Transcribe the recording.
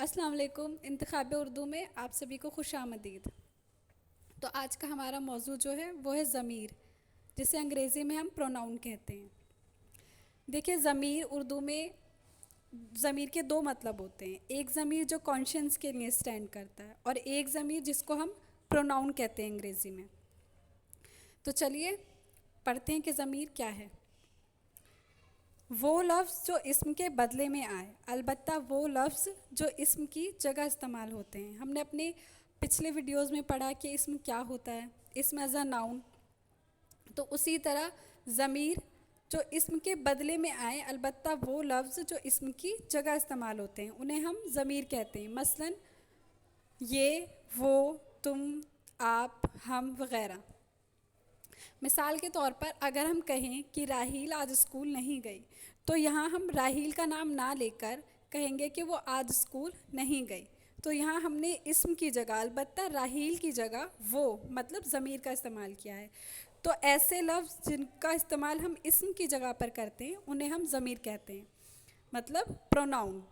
अस्सलाम वालेकुम। इंतखाब-ए-उर्दू में आप सभी को खुशामदीद। तो आज का हमारा मौजू जो है वो है ज़मीर, जिसे अंग्रेज़ी में हम प्रोनाउन कहते हैं। देखिए, ज़मीर उर्दू में ज़मीर के दो मतलब होते हैं। एक ज़मीर जो कॉन्शियस के लिए स्टैंड करता है और एक ज़मीर जिसको हम प्रोनाउन कहते हैं अंग्रेज़ी में। तो चलिए पढ़ते हैं कि ज़मीर क्या है। वो लफ्ज़ जो इस्म के बदले में आए, अलबत्ता वो लफ्ज़ जो इस्म की जगह इस्तेमाल होते हैं। हमने अपने पिछले वीडियोज़ में पढ़ा कि इस्म क्या होता है, इस्म एज़ अ नाउन। तो उसी तरह ज़मीर जो इस्म के बदले में आए, अलबत्ता वो लफ्ज़ जो इस्म की जगह इस्तेमाल होते हैं, उन्हें हम ज़मीर कहते हैं। मसलन ये, वो, तुम, आप, हम वग़ैरह। मिसाल के तौर पर अगर हम कहें कि राहील आज स्कूल नहीं गई, तो यहाँ हम राहील का नाम ना लेकर कहेंगे कि वो आज स्कूल नहीं गई। तो यहाँ हमने इस्म की जगह, अलबत्ता राहील की जगह वो मतलब ज़मीर का इस्तेमाल किया है। तो ऐसे लफ्ज़ जिनका इस्तेमाल हम इस्म की जगह पर करते हैं उन्हें हम ज़मीर कहते हैं, मतलब प्रोनाउन।